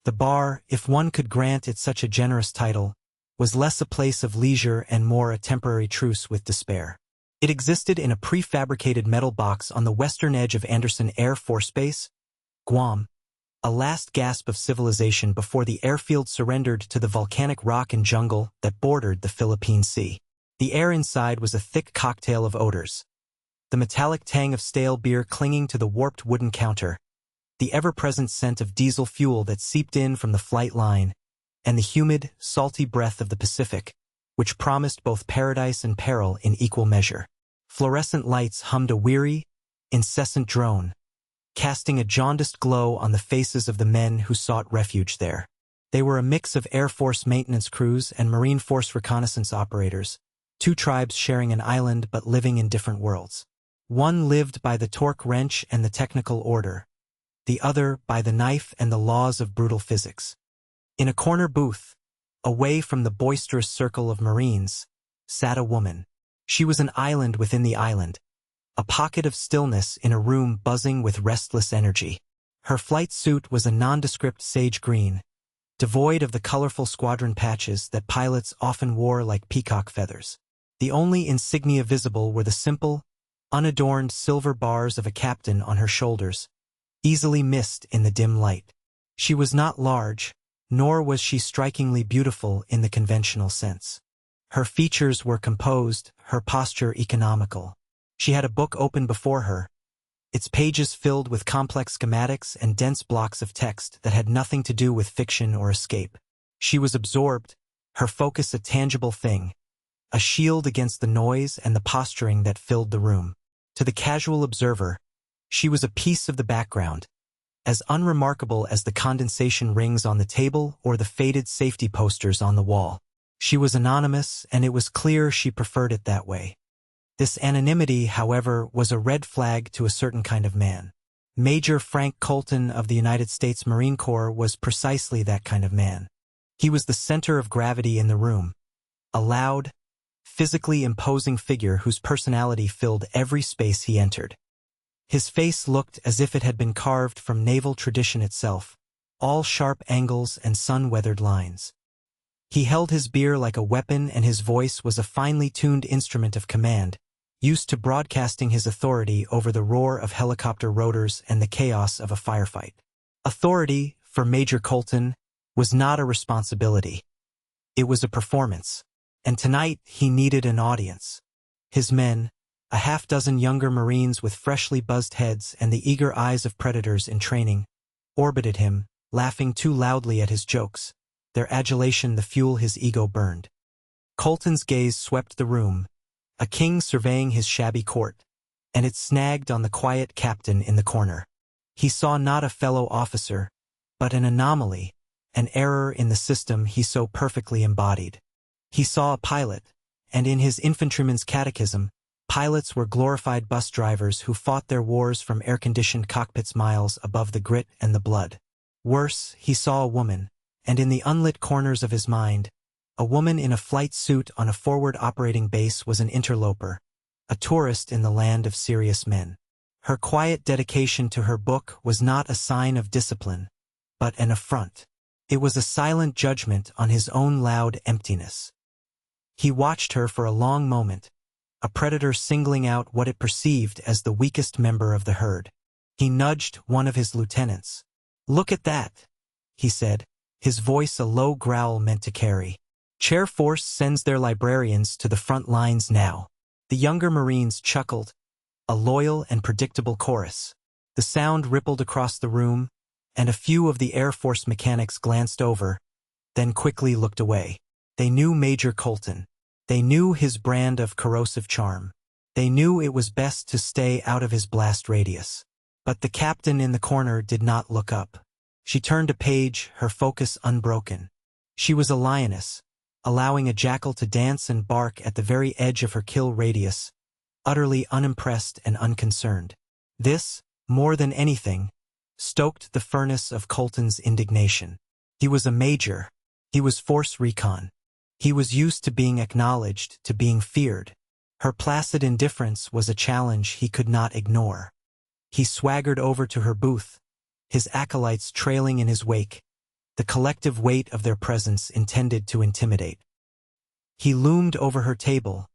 The bar, if one could grant it such a generous title, was less a place of leisure and more a temporary truce with despair. It existed in a prefabricated metal box on the western edge of Andersen Air Force Base, Guam, a last gasp of civilization before the airfield surrendered to the volcanic rock and jungle that bordered the Philippine Sea. The air inside was a thick cocktail of odors. The metallic tang of stale beer clinging to the warped wooden counter, the ever-present scent of diesel fuel that seeped in from the flight line, and the humid, salty breath of the Pacific, which promised both paradise and peril in equal measure. Fluorescent lights hummed a weary, incessant drone, casting a jaundiced glow on the faces of the men who sought refuge there. They were a mix of Air Force maintenance crews and Marine Force reconnaissance operators, two tribes sharing an island but living in different worlds. One lived by the torque wrench and the technical order, the other by the knife and the laws of brutal physics. In a corner booth, away from the boisterous circle of Marines, sat a woman. She was an island within the island, a pocket of stillness in a room buzzing with restless energy. Her flight suit was a nondescript sage green, devoid of the colorful squadron patches that pilots often wore like peacock feathers. The only insignia visible were the simple, unadorned silver bars of a captain on her shoulders, easily missed in the dim light. She was not large, nor was she strikingly beautiful in the conventional sense. Her features were composed, her posture economical. She had a book open before her, its pages filled with complex schematics and dense blocks of text that had nothing to do with fiction or escape. She was absorbed, her focus a tangible thing, a shield against the noise and the posturing that filled the room. To the casual observer, she was a piece of the background, as unremarkable as the condensation rings on the table or the faded safety posters on the wall. She was anonymous, and it was clear she preferred it that way. This anonymity, however, was a red flag to a certain kind of man. Major Frank Colton of the United States Marine Corps was precisely that kind of man. He was the center of gravity in the room, a loud, physically imposing figure whose personality filled every space he entered. His face looked as if it had been carved from naval tradition itself, all sharp angles and sun-weathered lines. He held his beer like a weapon, and his voice was a finely tuned instrument of command, used to broadcasting his authority over the roar of helicopter rotors and the chaos of a firefight. Authority, for Major Colton, was not a responsibility. It was a performance, and tonight he needed an audience. His men, a half-dozen younger Marines with freshly buzzed heads and the eager eyes of predators in training, orbited him, laughing too loudly at his jokes, their adulation the fuel his ego burned. Colton's gaze swept the room, a king surveying his shabby court, and it snagged on the quiet captain in the corner. He saw not a fellow officer, but an anomaly, an error in the system he so perfectly embodied. He saw a pilot, and in his infantryman's catechism, pilots were glorified bus drivers who fought their wars from air-conditioned cockpits miles above the grit and the blood. Worse, he saw a woman, and in the unlit corners of his mind, a woman in a flight suit on a forward operating base was an interloper, a tourist in the land of serious men. Her quiet dedication to her book was not a sign of discipline, but an affront. It was a silent judgment on his own loud emptiness. He watched her for a long moment, a predator singling out what it perceived as the weakest member of the herd. He nudged one of his lieutenants. "Look at that," he said, his voice a low growl meant to carry. "Chair Force sends their librarians to the front lines now." The younger Marines chuckled, a loyal and predictable chorus. The sound rippled across the room, and a few of the Air Force mechanics glanced over, then quickly looked away. They knew Major Colton. They knew his brand of corrosive charm. They knew it was best to stay out of his blast radius. But the captain in the corner did not look up. She turned a page, her focus unbroken. She was a lioness, allowing a jackal to dance and bark at the very edge of her kill radius, utterly unimpressed and unconcerned. This, more than anything, stoked the furnace of Colton's indignation. He was a major. He was force recon. He was used to being acknowledged, to being feared. Her placid indifference was a challenge he could not ignore. He swaggered over to her booth, his acolytes trailing in his wake, the collective weight of their presence intended to intimidate. He loomed over her table,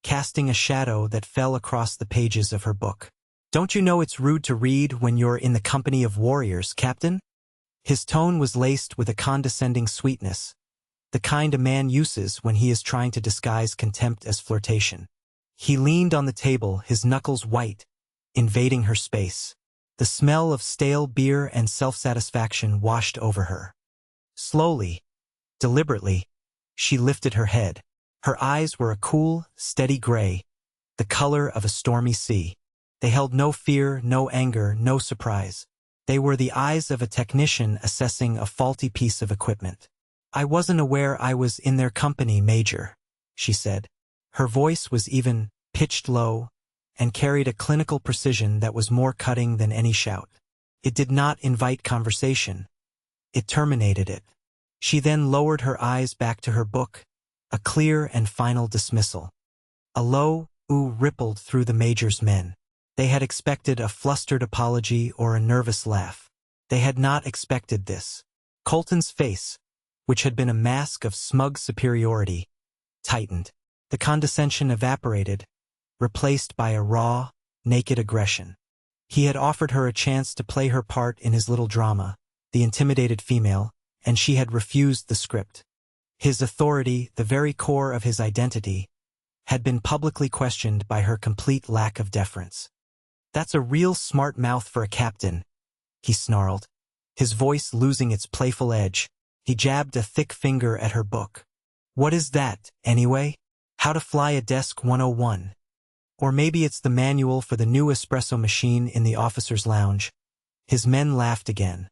casting a shadow that fell across the pages of her book. "Don't you know it's rude to read when you're in the company of warriors, Captain?" His tone was laced with a condescending sweetness, the kind a man uses when he is trying to disguise contempt as flirtation. He leaned on the table, his knuckles white, invading her space. The smell of stale beer and self-satisfaction washed over her. Slowly, deliberately, she lifted her head. Her eyes were a cool, steady gray, the color of a stormy sea. They held no fear, no anger, no surprise. They were the eyes of a technician assessing a faulty piece of equipment. "I wasn't aware I was in their company, Major," she said. Her voice was even, pitched low, and carried a clinical precision that was more cutting than any shout. It did not invite conversation. It terminated it. She then lowered her eyes back to her book, a clear and final dismissal. A low ooh rippled through the Major's men. They had expected a flustered apology or a nervous laugh. They had not expected this. Colton's face, which had been a mask of smug superiority, tightened. The condescension evaporated, replaced by a raw, naked aggression. He had offered her a chance to play her part in his little drama, the intimidated female, and she had refused the script. His authority, the very core of his identity, had been publicly questioned by her complete lack of deference. "That's a real smart mouth for a captain," he snarled, his voice losing its playful edge. He jabbed a thick finger at her book. "What is that, anyway? How to Fly a Desk 101. Or maybe it's the manual for the new espresso machine in the officer's lounge." His men laughed again.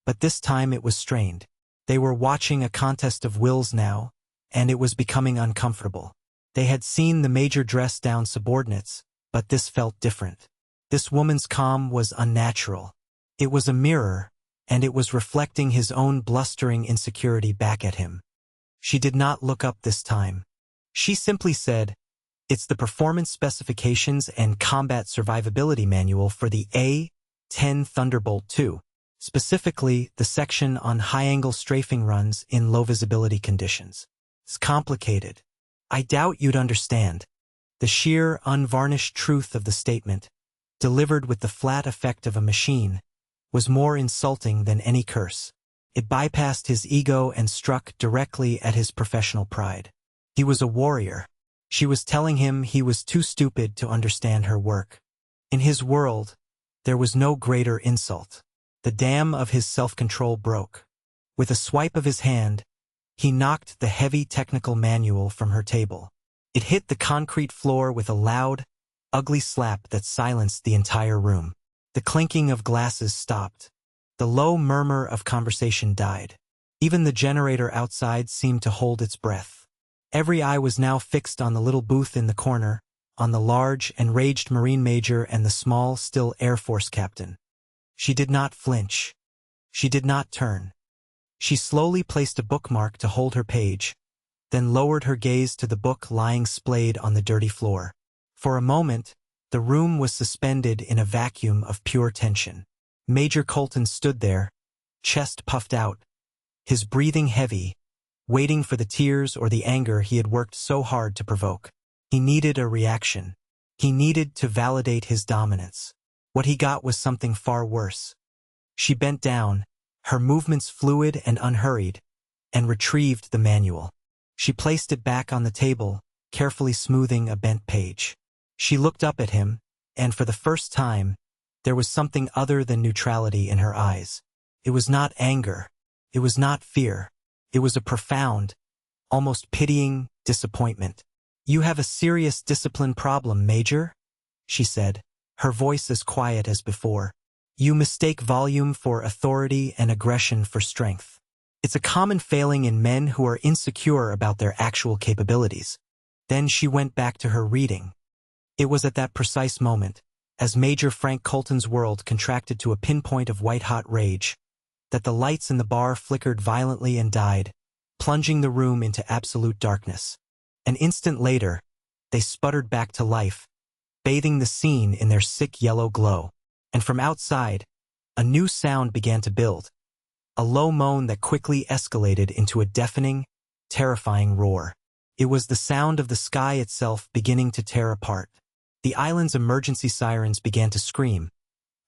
But this time it was strained. They were watching a contest of wills now, and it was becoming uncomfortable. They had seen the Major dress down subordinates, but this felt different. This woman's calm was unnatural. It was a mirror, and it was reflecting his own blustering insecurity back at him. She did not look up this time. She simply said, "It's the Performance Specifications and Combat Survivability Manual for the A-10 Thunderbolt II, specifically the section on high-angle strafing runs in low-visibility conditions. It's complicated. I doubt you'd understand." The sheer, unvarnished truth of the statement, delivered with the flat effect of a machine, was more insulting than any curse. It bypassed his ego and struck directly at his professional pride. He was a warrior. She was telling him he was too stupid to understand her work. In his world, there was no greater insult. The dam of his self-control broke. With a swipe of his hand, he knocked the heavy technical manual from her table. It hit the concrete floor with a loud, ugly slap that silenced the entire room. The clinking of glasses stopped. The low murmur of conversation died. Even the generator outside seemed to hold its breath. Every eye was now fixed on the little booth in the corner, on the large, enraged Marine Major and the small, still Air Force captain. She did not flinch. She did not turn. She slowly placed a bookmark to hold her page, then lowered her gaze to the book lying splayed on the dirty floor. For a moment, the room was suspended in a vacuum of pure tension. Major Colton stood there, chest puffed out, his breathing heavy, waiting for the tears or the anger he had worked so hard to provoke. He needed a reaction. He needed to validate his dominance. What he got was something far worse. She bent down, her movements fluid and unhurried, and retrieved the manual. She placed it back on the table, carefully smoothing a bent page. She looked up at him, and for the first time, there was something other than neutrality in her eyes. It was not anger. It was not fear. It was a profound, almost pitying disappointment. "You have a serious discipline problem, Major," she said, her voice as quiet as before. "You mistake volume for authority and aggression for strength. It's a common failing in men who are insecure about their actual capabilities." Then she went back to her reading. It was at that precise moment, as Major Frank Colton's world contracted to a pinpoint of white-hot rage, that the lights in the bar flickered violently and died, plunging the room into absolute darkness. An instant later, they sputtered back to life, bathing the scene in their sick yellow glow. And from outside, a new sound began to build. a low moan that quickly escalated into a deafening, terrifying roar. It was the sound of the sky itself beginning to tear apart. The island's emergency sirens began to scream,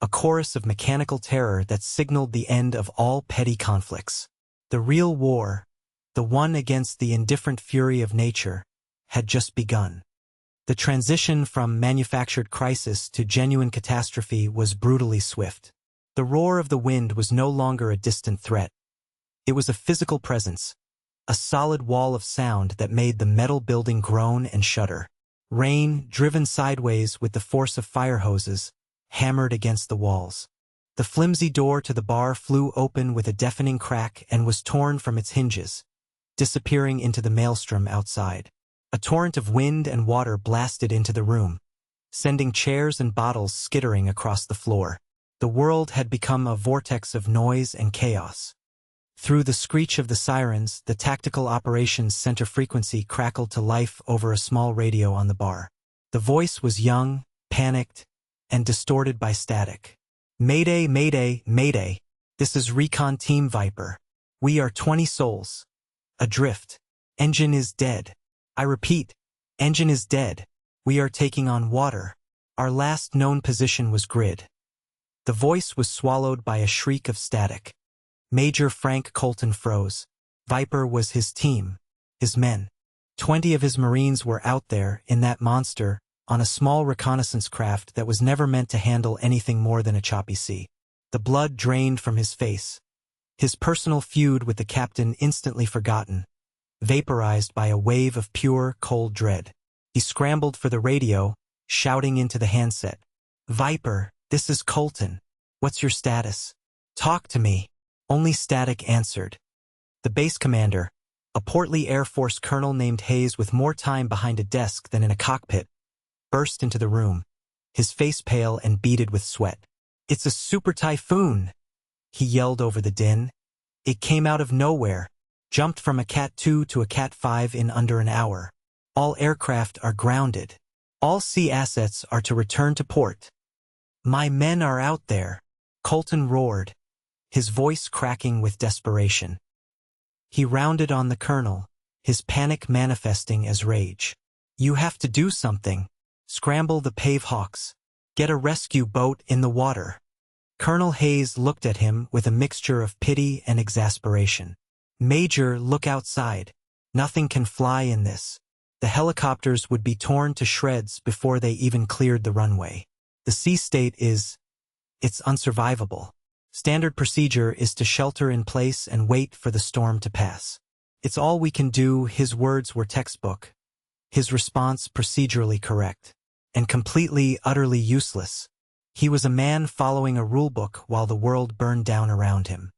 a chorus of mechanical terror that signaled the end of all petty conflicts. The real war, the one against the indifferent fury of nature, had just begun. The transition from manufactured crisis to genuine catastrophe was brutally swift. The roar of the wind was no longer a distant threat. It was a physical presence, a solid wall of sound that made the metal building groan and shudder. Rain, driven sideways with the force of fire hoses, hammered against the walls. The flimsy door to the bar flew open with a deafening crack and was torn from its hinges, disappearing into the maelstrom outside. A torrent of wind and water blasted into the room, sending chairs and bottles skittering across the floor. The world had become a vortex of noise and chaos. Through the screech of the sirens, the tactical operations center frequency crackled to life over a small radio on the bar. The voice was young, panicked, and distorted by static. "Mayday, mayday, mayday. This is Recon Team Viper. We are 20 souls. Adrift. Engine is dead. I repeat, engine is dead. We are taking on water. Our last known position was grid." The voice was swallowed by a shriek of static. Major Frank Colton froze. Viper was his team, his men. 20 of his Marines were out there, in that monster, on a small reconnaissance craft that was never meant to handle anything more than a choppy sea. The blood drained from his face. His personal feud with the captain instantly forgotten, vaporized by a wave of pure, cold dread. He scrambled for the radio, shouting into the handset. "Viper, this is Colton. What's your status? Talk to me." Only static answered. The base commander, a portly Air Force colonel named Hayes with more time behind a desk than in a cockpit, burst into the room, his face pale and beaded with sweat. "It's a super typhoon," he yelled over the din. "It came out of nowhere, jumped from a Cat 2 to a Cat 5 in under an hour. All aircraft are grounded. All sea assets are to return to port. My men are out there," Colton roared, his voice cracking with desperation. He rounded on the colonel, his panic manifesting as rage. "You have to do something. Scramble the Pavehawks. Get a rescue boat in the water." Colonel Hayes looked at him with a mixture of pity and exasperation. "Major, look outside. Nothing can fly in this. The helicopters would be torn to shreds before they even cleared the runway. The sea state it's unsurvivable. Standard procedure is to shelter in place and wait for the storm to pass. It's all we can do." His words were textbook, his response procedurally correct, and completely, utterly useless. He was a man following a rulebook while the world burned down around him.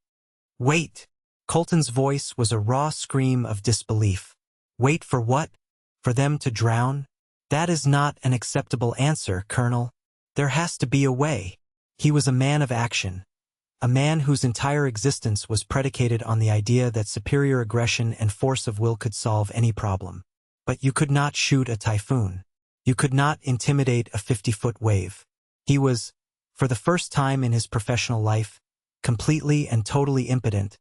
"Wait!" Colton's voice was a raw scream of disbelief. "Wait for what? For them to drown? That is not an acceptable answer, Colonel. There has to be a way." He was a man of action, a man whose entire existence was predicated on the idea that superior aggression and force of will could solve any problem. But you could not shoot a typhoon. You could not intimidate a 50-foot wave. He was, for the first time in his professional life, completely and totally impotent,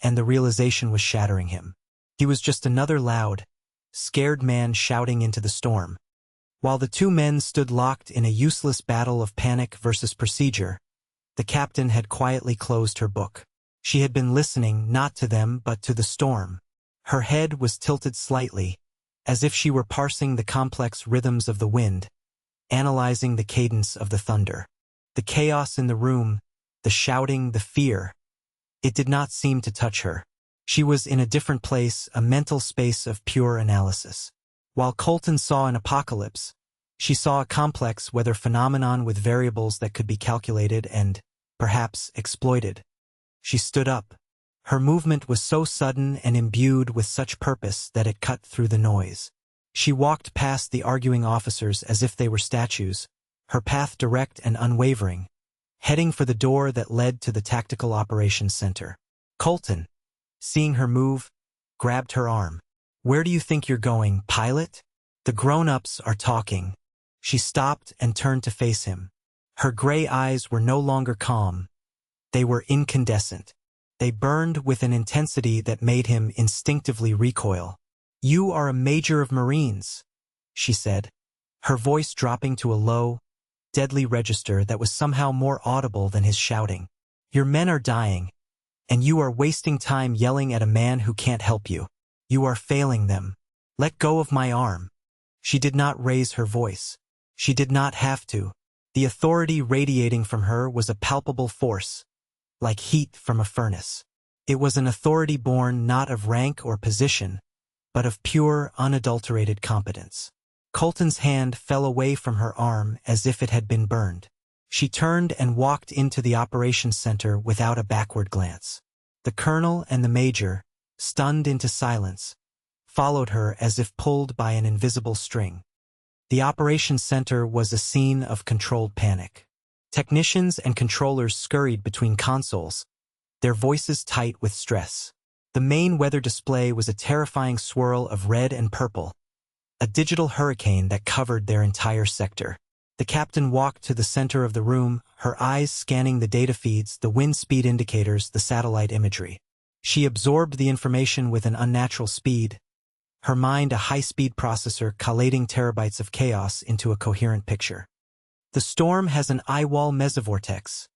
and the realization was shattering him. He was just another loud, scared man shouting into the storm. While the two men stood locked in a useless battle of panic versus procedure, the captain had quietly closed her book. She had been listening not to them but to the storm. Her head was tilted slightly, as if she were parsing the complex rhythms of the wind, analyzing the cadence of the thunder. The chaos in the room, the shouting, the fear, it did not seem to touch her. She was in a different place, a mental space of pure analysis. While Colton saw an apocalypse, she saw a complex weather phenomenon with variables that could be calculated and, perhaps, exploited. She stood up. Her movement was so sudden and imbued with such purpose that it cut through the noise. She walked past the arguing officers as if they were statues, her path direct and unwavering, heading for the door that led to the Tactical Operations Center. Colton, seeing her move, grabbed her arm. "Where do you think you're going, pilot? The grown-ups are talking." She stopped and turned to face him. Her gray eyes were no longer calm. They were incandescent. They burned with an intensity that made him instinctively recoil. "You are a major of Marines," she said, her voice dropping to a low, deadly register that was somehow more audible than his shouting. "Your men are dying, and you are wasting time yelling at a man who can't help you. You are failing them. Let go of my arm." She did not raise her voice. She did not have to. The authority radiating from her was a palpable force, like heat from a furnace. It was an authority born not of rank or position, but of pure, unadulterated competence. Colton's hand fell away from her arm as if it had been burned. She turned and walked into the operations center without a backward glance. The colonel and the major, stunned into silence, followed her as if pulled by an invisible string. The operations center was a scene of controlled panic. Technicians and controllers scurried between consoles, their voices tight with stress. The main weather display was a terrifying swirl of red and purple, a digital hurricane that covered their entire sector. The captain walked to the center of the room, her eyes scanning the data feeds, the wind speed indicators, the satellite imagery. She absorbed the information with an unnatural speed, her mind a high-speed processor collating terabytes of chaos into a coherent picture. "The storm has an eye-wall mesovortex,"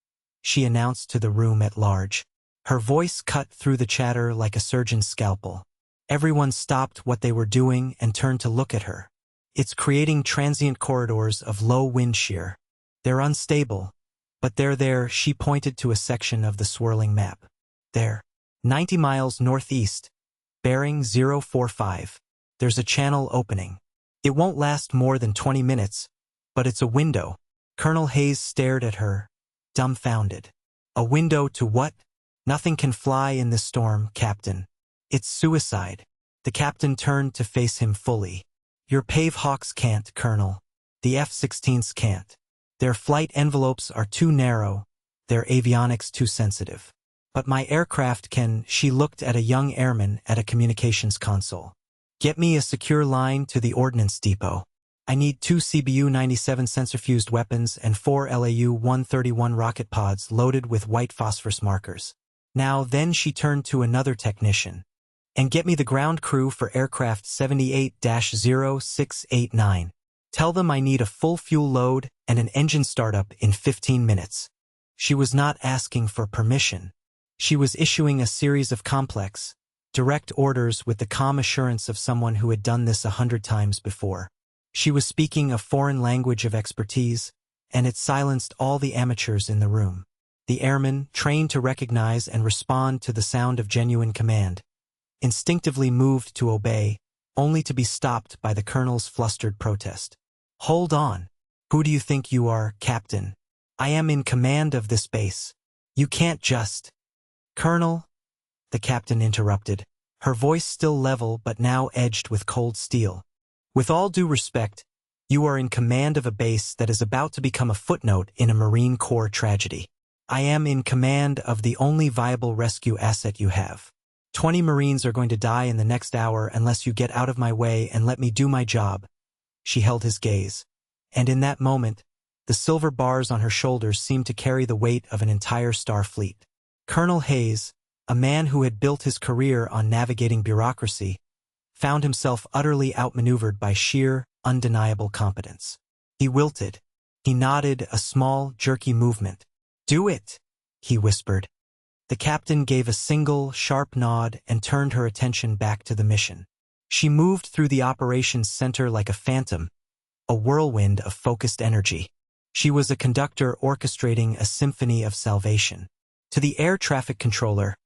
she announced to the room at large. Her voice cut through the chatter like a surgeon's scalpel. Everyone stopped what they were doing and turned to look at her. "It's creating transient corridors of low wind shear. They're unstable, but they're there." She pointed to a section of the swirling map. "There, 90 miles northeast, bearing 045. There's a channel opening. It won't last more than 20 minutes, but it's a window." Colonel Hayes stared at her, dumbfounded. "A window to what?" "Nothing can fly in this storm, Captain. It's suicide." The captain turned to face him fully. "Your Pave Hawks can't, Colonel. The F-16s can't. Their flight envelopes are too narrow, their avionics too sensitive. But my aircraft can." She looked at a young airman at a communications console. "Get me a secure line to the ordnance depot. I need 2 CBU-97 sensor-fused weapons and 4 LAU-131 rocket pods loaded with white phosphorus markers. Now then." She turned to another technician. "And get me the ground crew for aircraft 78-0689. Tell them I need a full fuel load and an engine startup in 15 minutes." She was not asking for permission. She was issuing a series of complex, direct orders with the calm assurance of someone who had done this 100 times before. She was speaking a foreign language of expertise, and it silenced all the amateurs in the room. The airmen, trained to recognize and respond to the sound of genuine command, instinctively moved to obey, only to be stopped by the colonel's flustered protest. "Hold on. Who do you think you are, Captain? I am in command of this base. You can't just—" "Colonel," the captain interrupted, her voice still level but now edged with cold steel. "With all due respect, you are in command of a base that is about to become a footnote in a Marine Corps tragedy. I am in command of the only viable rescue asset you have. 20 Marines are going to die in the next hour unless you get out of my way and let me do my job." She held his gaze, and in that moment, the silver bars on her shoulders seemed to carry the weight of an entire star fleet. Colonel Hayes, a man who had built his career on navigating bureaucracy, found himself utterly outmaneuvered by sheer, undeniable competence. He wilted. He nodded, a small, jerky movement. "Do it," he whispered. The captain gave a single, sharp nod and turned her attention back to the mission. She moved through the operations center like a phantom, a whirlwind of focused energy. She was a conductor orchestrating a symphony of salvation. To the air traffic controller,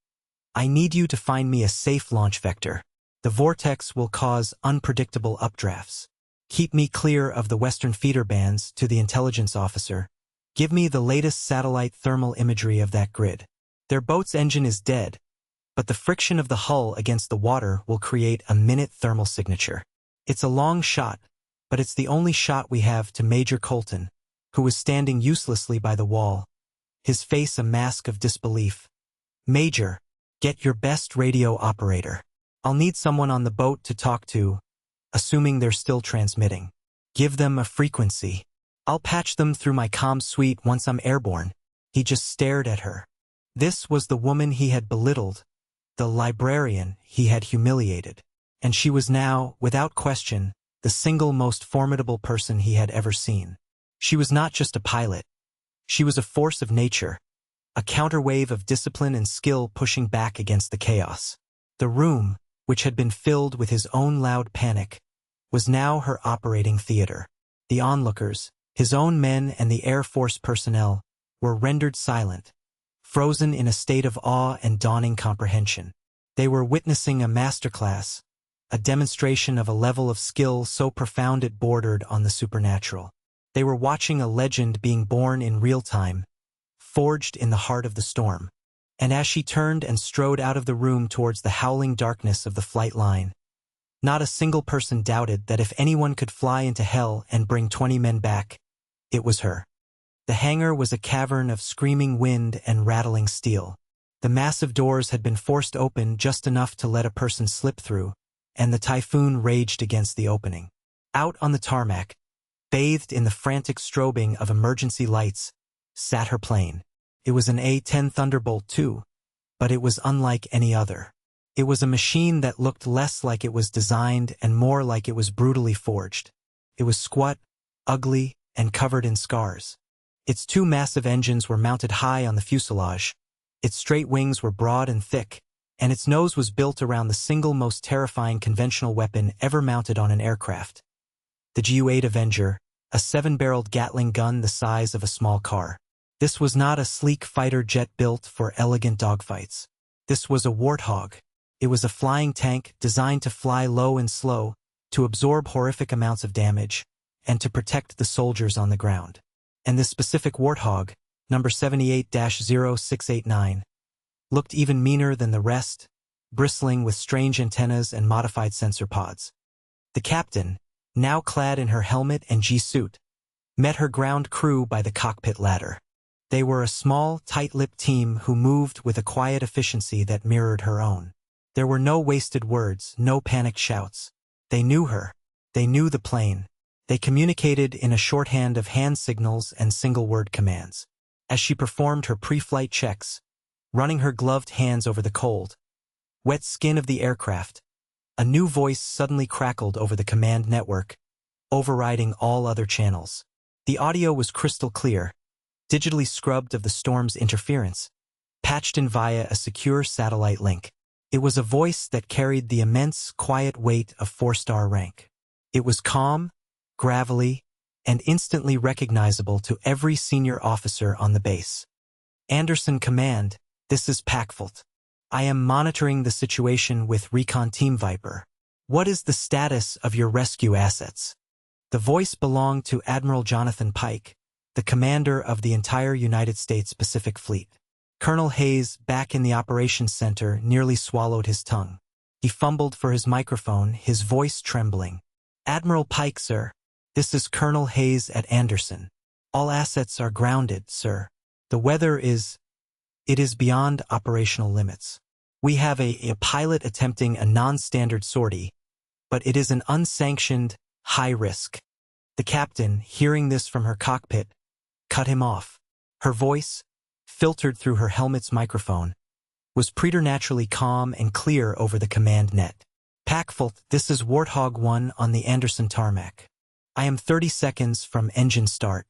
"I need you to find me a safe launch vector. The vortex will cause unpredictable updrafts. Keep me clear of the western feeder bands." To the intelligence officer, "Give me the latest satellite thermal imagery of that grid. Their boat's engine is dead, but the friction of the hull against the water will create a minute thermal signature. It's a long shot, but it's the only shot we have." To Major Colton, who was standing uselessly by the wall, his face a mask of disbelief. "Major, get your best radio operator. I'll need someone on the boat to talk to, assuming they're still transmitting. Give them a frequency. I'll patch them through my comm suite once I'm airborne." He just stared at her, This was the woman he had belittled, the librarian he had humiliated. And she was now, without question, the single most formidable person he had ever seen. She was not just a pilot. She was a force of nature, a counterwave of discipline and skill pushing back against the chaos. The room, which had been filled with his own loud panic, was now her operating theater. The onlookers, his own men and the Air Force personnel, were rendered silent, frozen in a state of awe and dawning comprehension. They were witnessing a masterclass, a demonstration of a level of skill so profound it bordered on the supernatural. They were watching a legend being born in real time, forged in the heart of the storm. And as she turned and strode out of the room towards the howling darkness of the flight line, not a single person doubted that if anyone could fly into hell and bring 20 men back, it was her. The hangar was a cavern of screaming wind and rattling steel. The massive doors had been forced open just enough to let a person slip through, and the typhoon raged against the opening. Out on the tarmac, bathed in the frantic strobing of emergency lights, sat her plane. It was an A-10 Thunderbolt II, but it was unlike any other. It was a machine that looked less like it was designed and more like it was brutally forged. It was squat, ugly, and covered in scars. Its two massive engines were mounted high on the fuselage. Its straight wings were broad and thick, and its nose was built around the single most terrifying conventional weapon ever mounted on an aircraft. The Ju-8 Avenger, a 7-barreled Gatling gun the size of a small car. This was not a sleek fighter jet built for elegant dogfights. This was a Warthog. It was a flying tank designed to fly low and slow, to absorb horrific amounts of damage, and to protect the soldiers on the ground. And this specific Warthog, number 78-0689, looked even meaner than the rest, bristling with strange antennas and modified sensor pods. The captain, now clad in her helmet and G-suit, met her ground crew by the cockpit ladder. They were a small, tight-lipped team who moved with a quiet efficiency that mirrored her own. There were no wasted words, no panicked shouts. They knew her. They knew the plane. They communicated in a shorthand of hand signals and single-word commands. As she performed her pre-flight checks, running her gloved hands over the cold, wet skin of the aircraft, a new voice suddenly crackled over the command network, overriding all other channels. The audio was crystal clear, digitally scrubbed of the storm's interference, patched in via a secure satellite link. It was a voice that carried the immense, quiet weight of 4-star rank. It was calm, gravelly, and instantly recognizable to every senior officer on the base. Anderson Command, this is Packfold. I am monitoring the situation with Recon Team Viper. What is the status of your rescue assets? The voice belonged to Admiral Jonathan Pike, the commander of the entire United States Pacific Fleet. Colonel Hayes, back in the operations center, nearly swallowed his tongue. He fumbled for his microphone, his voice trembling. Admiral Pike, sir. This is Colonel Hayes at Anderson. All assets are grounded, sir. The weather is... It is beyond operational limits. We have a pilot attempting a non-standard sortie, but it is an unsanctioned, high risk. The captain, hearing this from her cockpit, cut him off. Her voice, filtered through her helmet's microphone, was preternaturally calm and clear over the command net. Packfold, this is Warthog 1 on the Anderson tarmac. I am 30 seconds from engine start.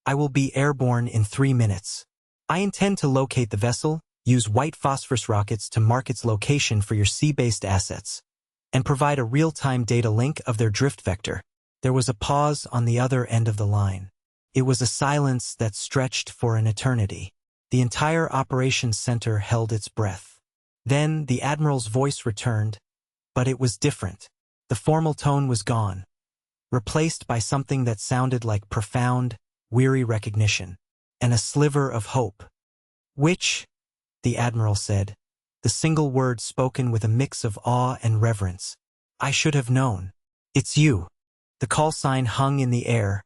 I will be airborne in 3 minutes. I intend to locate the vessel, use white phosphorus rockets to mark its location for your sea-based assets, and provide a real-time data link of their drift vector. There was a pause on the other end of the line. It was a silence that stretched for an eternity. The entire operations center held its breath. Then the Admiral's voice returned, but it was different. The formal tone was gone, replaced by something that sounded like profound, weary recognition, and a sliver of hope. Which, the Admiral said, the single word spoken with a mix of awe and reverence. I should have known. It's you. The call sign hung in the air,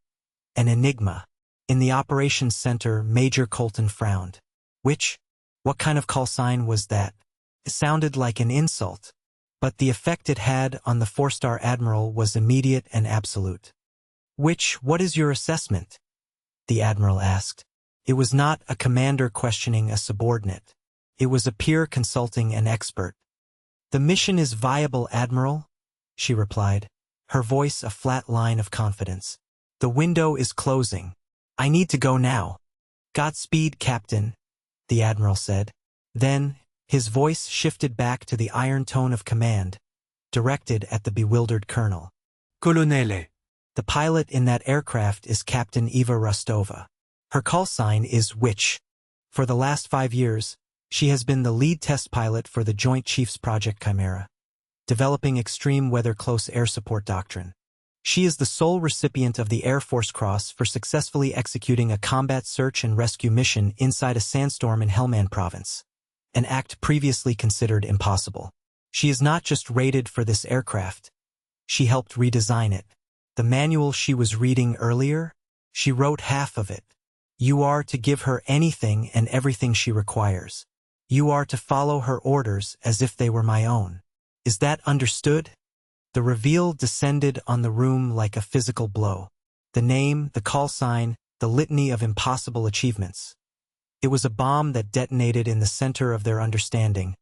an enigma. In the operations center, Major Colton frowned. Which? What kind of call sign was that? It sounded like an insult, but the effect it had on the 4-star Admiral was immediate and absolute. What is your assessment? The Admiral asked. It was not a commander questioning a subordinate. It was a peer consulting an expert. "The mission is viable, Admiral," she replied, her voice a flat line of confidence. "The window is closing. I need to go now." "Godspeed, Captain," the Admiral said. Then, his voice shifted back to the iron tone of command, directed at the bewildered colonel. "Colonele. The pilot in that aircraft is Captain Eva Rostova. Her call sign is Witch. For the last 5 years, she has been the lead test pilot for the Joint Chiefs Project Chimera, developing extreme weather close air support doctrine. She is the sole recipient of the Air Force Cross for successfully executing a combat search and rescue mission inside a sandstorm in Helmand Province, an act previously considered impossible. She is not just rated for this aircraft. She helped redesign it. The manual she was reading earlier, she wrote half of it. You are to give her anything and everything she requires. You are to follow her orders as if they were my own. Is that understood?" The reveal descended on the room like a physical blow. The name, the call sign, the litany of impossible achievements. It was a bomb that detonated in the center of their understanding,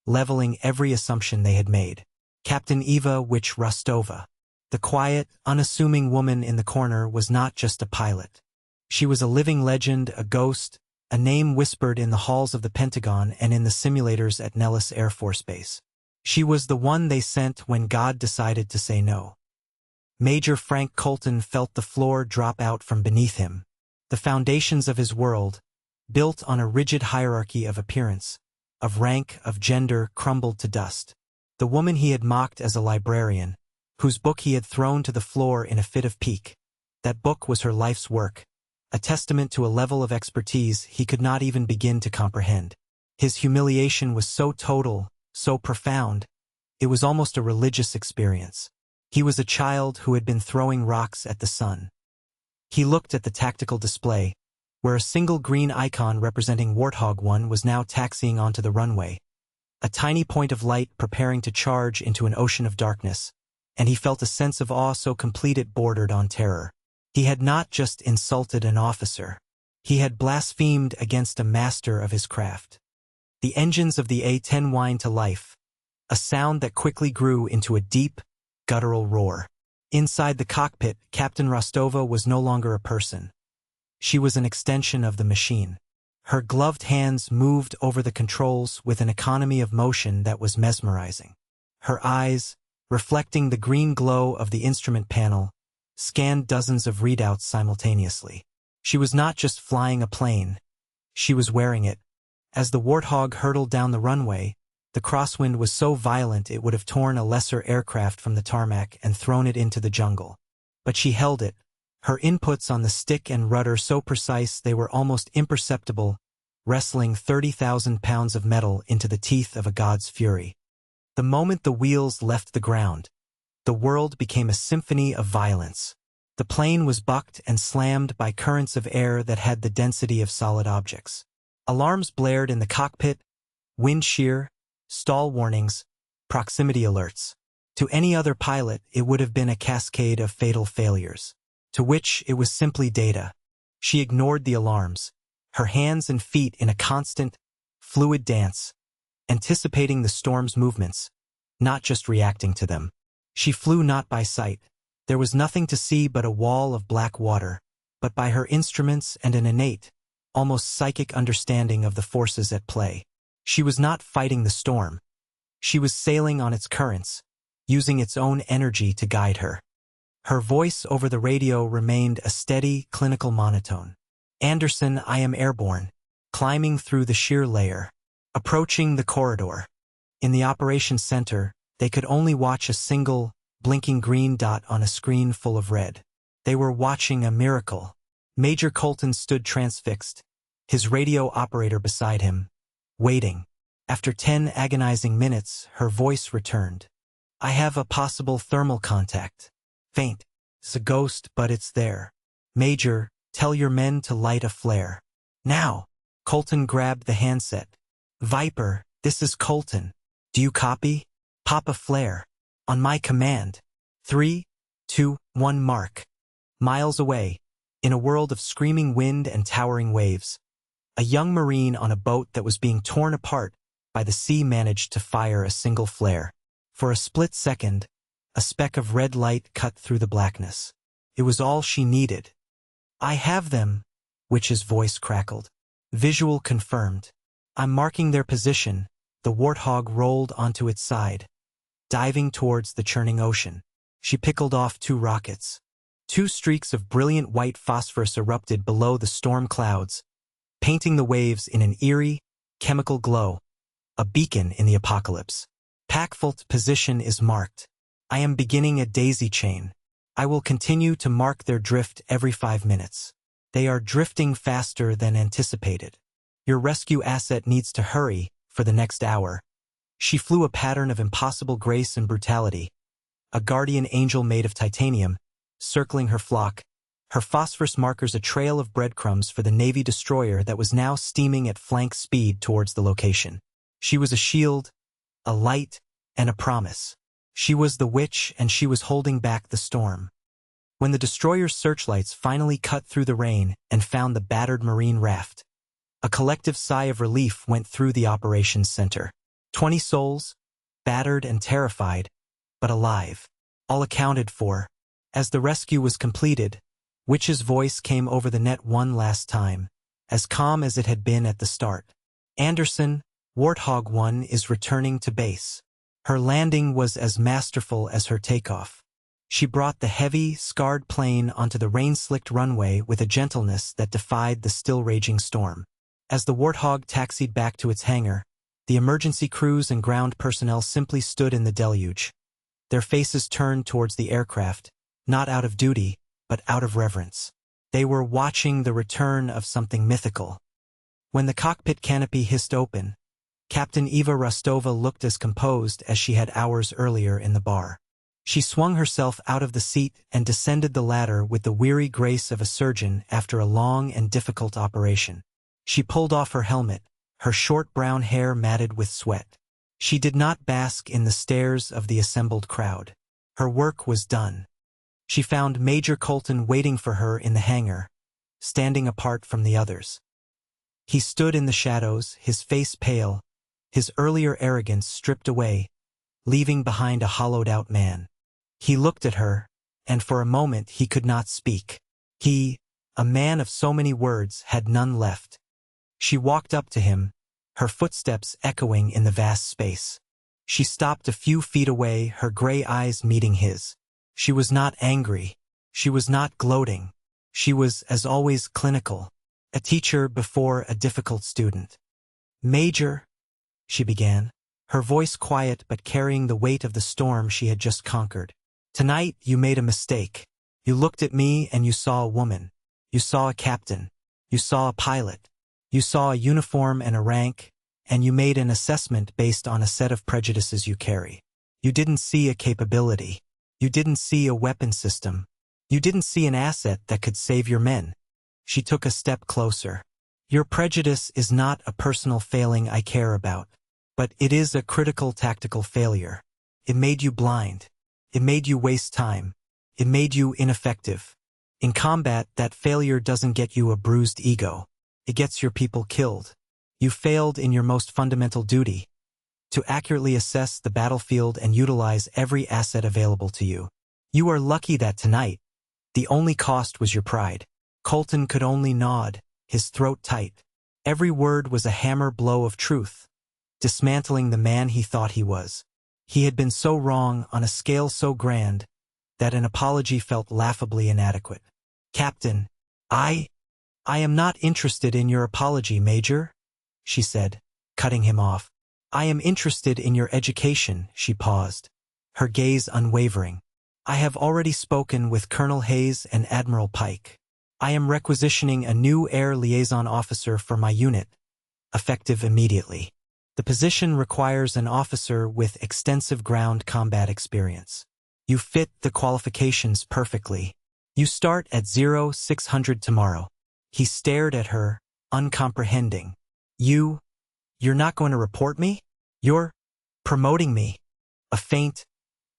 leveling every assumption they had made. Captain Eva Witch Rostova. The quiet, unassuming woman in the corner was not just a pilot. She was a living legend, a ghost, a name whispered in the halls of the Pentagon and in the simulators at Nellis Air Force Base. She was the one they sent when God decided to say no. Major Frank Colton felt the floor drop out from beneath him. The foundations of his world, built on a rigid hierarchy of appearance, of rank, of gender, crumbled to dust. The woman he had mocked as a librarian, whose book he had thrown to the floor in a fit of pique, that book was her life's work, a testament to a level of expertise he could not even begin to comprehend. His humiliation was so total, so profound, it was almost a religious experience. He was a child who had been throwing rocks at the sun. He looked at the tactical display, where a single green icon representing Warthog 1 was now taxiing onto the runway, a tiny point of light preparing to charge into an ocean of darkness, and he felt a sense of awe so complete it bordered on terror. He had not just insulted an officer. He had blasphemed against a master of his craft. The engines of the A-10 whined to life, a sound that quickly grew into a deep, guttural roar. Inside the cockpit, Captain Rostova was no longer a person. She was an extension of the machine. Her gloved hands moved over the controls with an economy of motion that was mesmerizing. Her eyes, reflecting the green glow of the instrument panel, scanned dozens of readouts simultaneously. She was not just flying a plane. She was wearing it. As the Warthog hurtled down the runway, the crosswind was so violent it would have torn a lesser aircraft from the tarmac and thrown it into the jungle. But she held it, her inputs on the stick and rudder so precise they were almost imperceptible, wrestling 30,000 pounds of metal into the teeth of a god's fury. The moment the wheels left the ground, the world became a symphony of violence. The plane was bucked and slammed by currents of air that had the density of solid objects. Alarms blared in the cockpit, wind shear, stall warnings, proximity alerts. To any other pilot, it would have been a cascade of fatal failures. To Witch, it was simply data. She ignored the alarms, her hands and feet in a constant, fluid dance, anticipating the storm's movements, not just reacting to them. She flew not by sight. There was nothing to see but a wall of black water, but by her instruments and an innate, almost psychic understanding of the forces at play. She was not fighting the storm. She was sailing on its currents, using its own energy to guide her. Her voice over the radio remained a steady, clinical monotone. "Anderson, I am airborne, climbing through the shear layer, approaching the corridor." In the operations center, they could only watch a single, blinking green dot on a screen full of red. They were watching a miracle. Major Colton stood transfixed, his radio operator beside him, waiting. After 10 agonizing minutes, her voice returned. "I have a possible thermal contact. Faint. It's a ghost, but it's there. Major, tell your men to light a flare. Now." Colton grabbed the handset. "Viper, this is Colton. Do you copy? Pop a flare. On my command. 3, 2, 1 mark." Miles away, in a world of screaming wind and towering waves, A young Marine on a boat that was being torn apart by the sea managed to fire a single flare. For a split second, a speck of red light cut through the blackness. It was all she needed. "I have them," Witch's voice crackled. Visual confirmed. "I'm marking their position." The warthog rolled onto its side, diving towards the churning ocean. She pickled off 2 rockets. 2 streaks of brilliant white phosphorus erupted below the storm clouds, painting the waves in an eerie, chemical glow, a beacon in the apocalypse. "Packfult's position is marked. I am beginning a daisy chain. I will continue to mark their drift every 5 minutes. They are drifting faster than anticipated. Your rescue asset needs to hurry for the next hour." She flew a pattern of impossible grace and brutality, a guardian angel made of titanium, circling her flock, her phosphorus markers a trail of breadcrumbs for the Navy destroyer that was now steaming at flank speed towards the location. She was a shield, a light, and a promise. She was the witch, and she was holding back the storm. When the destroyer's searchlights finally cut through the rain and found the battered Marine raft, a collective sigh of relief went through the operations center. 20 souls, battered and terrified, but alive, all accounted for. As the rescue was completed, Witch's voice came over the net one last time, as calm as it had been at the start. "Anderson, Warthog 1 is returning to base." Her landing was as masterful as her takeoff. She brought the heavy, scarred plane onto the rain-slicked runway with a gentleness that defied the still-raging storm. As the Warthog taxied back to its hangar, the emergency crews and ground personnel simply stood in the deluge. Their faces turned towards the aircraft, not out of duty, but out of reverence. They were watching the return of something mythical. When the cockpit canopy hissed open, Captain Eva Rostova looked as composed as she had hours earlier in the bar. She swung herself out of the seat and descended the ladder with the weary grace of a surgeon after a long and difficult operation. She pulled off her helmet, her short brown hair matted with sweat. She did not bask in the stares of the assembled crowd. Her work was done. She found Major Colton waiting for her in the hangar, standing apart from the others. He stood in the shadows, his face pale, his earlier arrogance stripped away, leaving behind a hollowed-out man. He looked at her, and for a moment he could not speak. He, a man of so many words, had none left. She walked up to him, her footsteps echoing in the vast space. She stopped a few feet away, her gray eyes meeting his. She was not angry. She was not gloating. She was, as always, clinical, a teacher before a difficult student. "Major," she began, her voice quiet but carrying the weight of the storm she had just conquered. "Tonight you made a mistake. You looked at me and you saw a woman. You saw a captain. You saw a pilot. You saw a uniform and a rank, and you made an assessment based on a set of prejudices you carry. You didn't see a capability. You didn't see a weapon system. You didn't see an asset that could save your men." She took a step closer. "Your prejudice is not a personal failing I care about, but it is a critical tactical failure. It made you blind. It made you waste time. It made you ineffective. In combat, that failure doesn't get you a bruised ego. It gets your people killed. You failed in your most fundamental duty, to accurately assess the battlefield and utilize every asset available to you. You are lucky that tonight, the only cost was your pride." Colton could only nod, his throat tight. Every word was a hammer blow of truth, dismantling the man he thought he was. He had been so wrong on a scale so grand that an apology felt laughably inadequate. "Captain, I am not interested in your apology, Major," she said, cutting him off. "I am interested in your education." She paused, her gaze unwavering. "I have already spoken with Colonel Hayes and Admiral Pike. I am requisitioning a new air liaison officer for my unit, effective immediately. The position requires an officer with extensive ground combat experience. You fit the qualifications perfectly. You start at 0600 tomorrow." He stared at her, uncomprehending. You're not going to report me? You're promoting me?" A faint,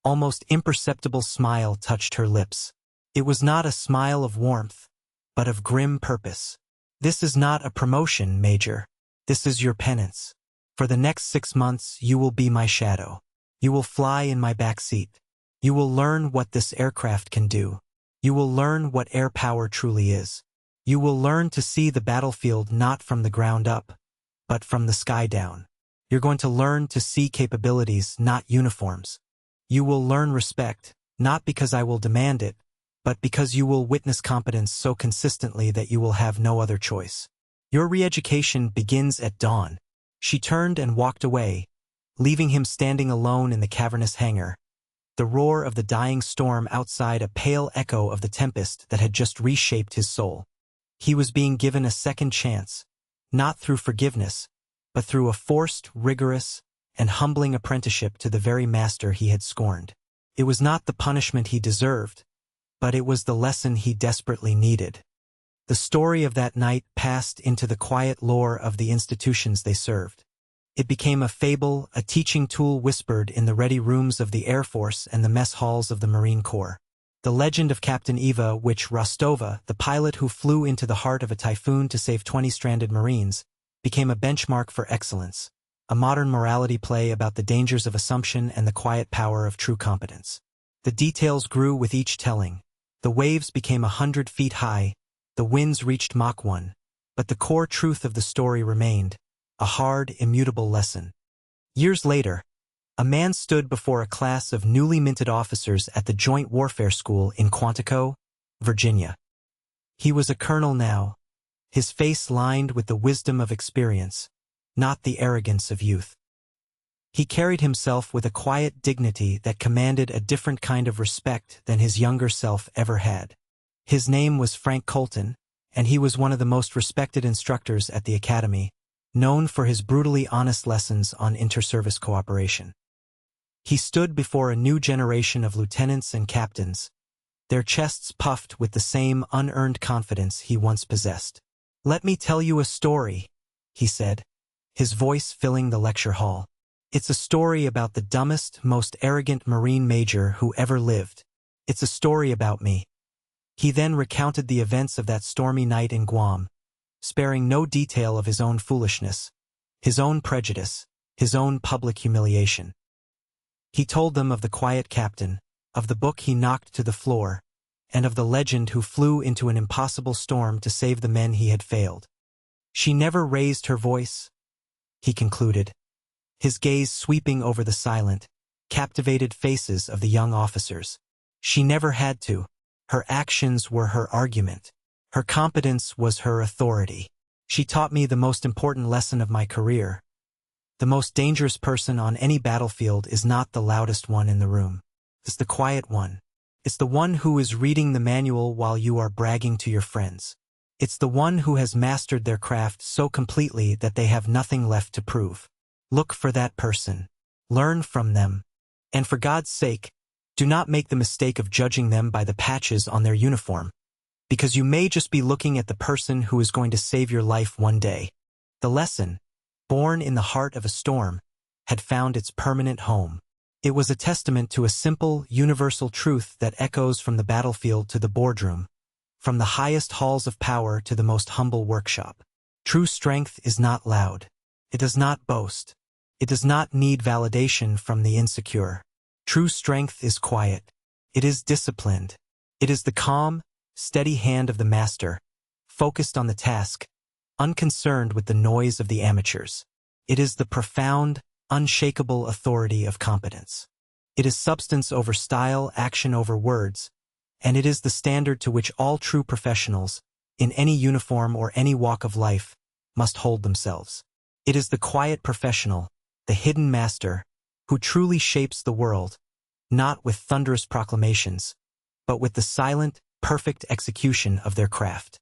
almost imperceptible smile touched her lips. It was not a smile of warmth, but of grim purpose. This is not a promotion, Major. This is your penance. For the next 6 months, you will be my shadow. You will fly in my back seat. You will learn what this aircraft can do. You will learn what air power truly is. You will learn to see the battlefield not from the ground up, but from the sky down. You're going to learn to see capabilities, not uniforms. You will learn respect, not because I will demand it, but because you will witness competence so consistently that you will have no other choice. Your re-education begins at dawn. She turned and walked away, leaving him standing alone in the cavernous hangar, the roar of the dying storm outside a pale echo of the tempest that had just reshaped his soul. He was being given a second chance, not through forgiveness, but through a forced, rigorous, and humbling apprenticeship to the very master he had scorned. It was not the punishment he deserved, but it was the lesson he desperately needed. The story of that night passed into the quiet lore of the institutions they served. It became a fable, a teaching tool whispered in the ready rooms of the Air Force and the mess halls of the Marine Corps. The legend of Captain Eva, which Rostova, the pilot who flew into the heart of a typhoon to save 20 stranded Marines, became a benchmark for excellence, a modern morality play about the dangers of assumption and the quiet power of true competence. The details grew with each telling. The waves became 100 feet high, the winds reached Mach 1, but the core truth of the story remained, a hard, immutable lesson. Years later, a man stood before a class of newly minted officers at the Joint Warfare School in Quantico, Virginia. He was a colonel now, his face lined with the wisdom of experience, not the arrogance of youth. He carried himself with a quiet dignity that commanded a different kind of respect than his younger self ever had. His name was Frank Colton, and he was one of the most respected instructors at the academy, known for his brutally honest lessons on inter-service cooperation. He stood before a new generation of lieutenants and captains, their chests puffed with the same unearned confidence he once possessed. "Let me tell you a story," he said, his voice filling the lecture hall. "It's a story about the dumbest, most arrogant Marine major who ever lived. It's a story about me." He then recounted the events of that stormy night in Guam, sparing no detail of his own foolishness, his own prejudice, his own public humiliation. He told them of the quiet captain, of the book he knocked to the floor, and of the legend who flew into an impossible storm to save the men he had failed. "She never raised her voice," he concluded, his gaze sweeping over the silent, captivated faces of the young officers. "She never had to. Her actions were her argument. Her competence was her authority. She taught me the most important lesson of my career. The most dangerous person on any battlefield is not the loudest one in the room. It's the quiet one. It's the one who is reading the manual while you are bragging to your friends. It's the one who has mastered their craft so completely that they have nothing left to prove. Look for that person. Learn from them. And for God's sake, do not make the mistake of judging them by the patches on their uniform, because you may just be looking at the person who is going to save your life one day." The lesson, born in the heart of a storm, had found its permanent home. It was a testament to a simple, universal truth that echoes from the battlefield to the boardroom, from the highest halls of power to the most humble workshop. True strength is not loud. It does not boast. It does not need validation from the insecure. True strength is quiet. It is disciplined. It is the calm, steady hand of the master, focused on the task, unconcerned with the noise of the amateurs. It is the profound, unshakable authority of competence. It is substance over style, action over words, and it is the standard to which all true professionals, in any uniform or any walk of life, must hold themselves. It is the quiet professional, the hidden master, who truly shapes the world, not with thunderous proclamations, but with the silent, perfect execution of their craft.